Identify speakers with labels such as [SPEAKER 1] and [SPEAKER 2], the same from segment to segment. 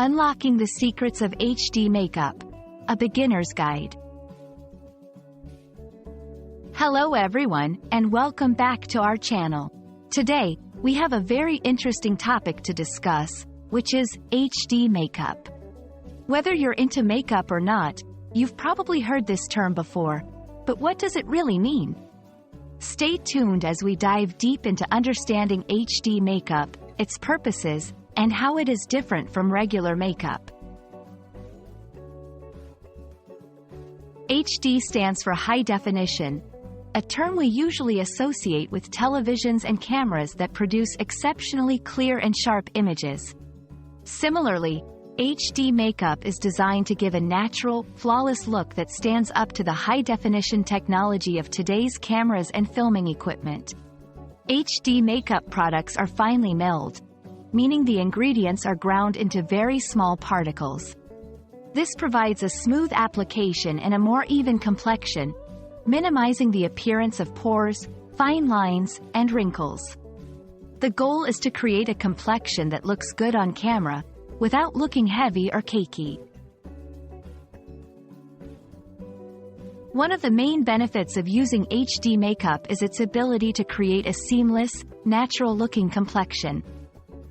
[SPEAKER 1] Unlocking the Secrets of HD Makeup, a beginner's guide. Hello everyone, and welcome back to our channel. Today, we have a very interesting topic to discuss, which is HD makeup. Whether you're into makeup or not, you've probably heard this term before, but what does it really mean? Stay tuned as we dive deep into understanding HD makeup, its purposes, and how it is different from regular makeup. HD stands for high definition, a term we usually associate with televisions and cameras that produce exceptionally clear and sharp images. Similarly, HD makeup is designed to give a natural, flawless look that stands up to the high-definition technology of today's cameras and filming equipment. HD makeup products are finely milled, meaning the ingredients are ground into very small particles. This provides a smooth application and a more even complexion, minimizing the appearance of pores, fine lines, and wrinkles. The goal is to create a complexion that looks good on camera, without looking heavy or cakey. One of the main benefits of using HD makeup is its ability to create a seamless, natural-looking complexion.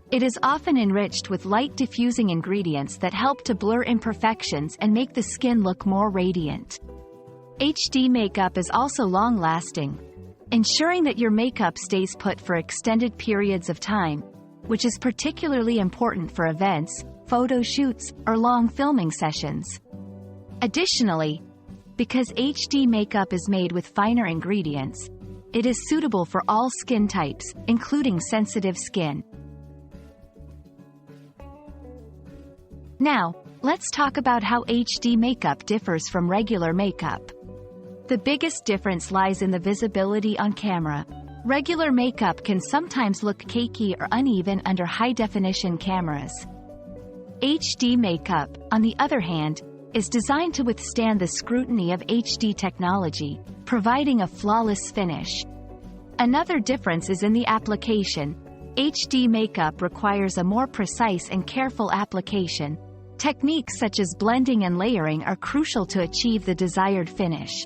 [SPEAKER 1] It is often enriched with light diffusing ingredients that help to blur imperfections and make the skin look more radiant. HD makeup is also long-lasting, ensuring that your makeup stays put for extended periods of time, which is particularly important for events, photo shoots, or long filming sessions. Additionally, because HD makeup is made with finer ingredients, it is suitable for all skin types, including sensitive skin. Now, let's talk about how HD makeup differs from regular makeup. The biggest difference lies in the visibility on camera. Regular makeup can sometimes look cakey or uneven under high-definition cameras. HD makeup, on the other hand, is designed to withstand the scrutiny of HD technology, providing a flawless finish. Another difference is in the application. HD makeup requires a more precise and careful application. Techniques such as blending and layering are crucial to achieve the desired finish.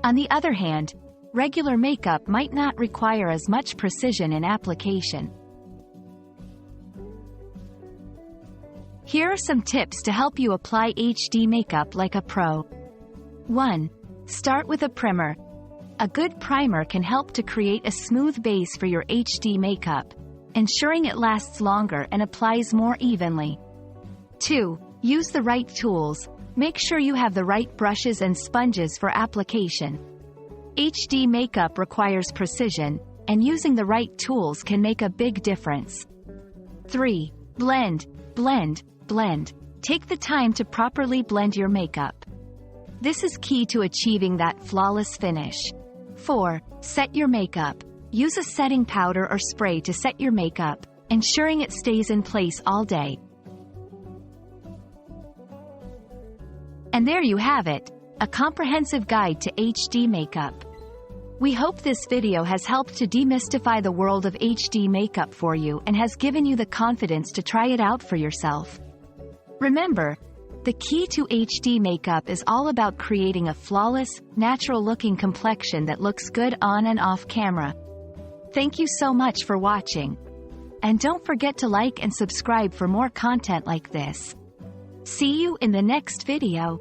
[SPEAKER 1] On the other hand, regular makeup might not require as much precision in application. Here are some tips to help you apply HD makeup like a pro. 1. Start with a primer. A good primer can help to create a smooth base for your HD makeup, ensuring it lasts longer and applies more evenly. 2. Use the right tools. Make sure you have the right brushes and sponges for application. HD makeup requires precision, and using the right tools can make a big difference. 3. Blend, blend, blend. Take the time to properly blend your makeup. This is key to achieving that flawless finish. 4. Set your makeup. Use a setting powder or spray to set your makeup, ensuring it stays in place all day. And there you have it, a comprehensive guide to HD makeup. We hope this video has helped to demystify the world of HD makeup for you and has given you the confidence to try it out for yourself. Remember, the key to HD makeup is all about creating a flawless, natural-looking complexion that looks good on and off camera. Thank you so much for watching. And don't forget to like and subscribe for more content like this. See you in the next video.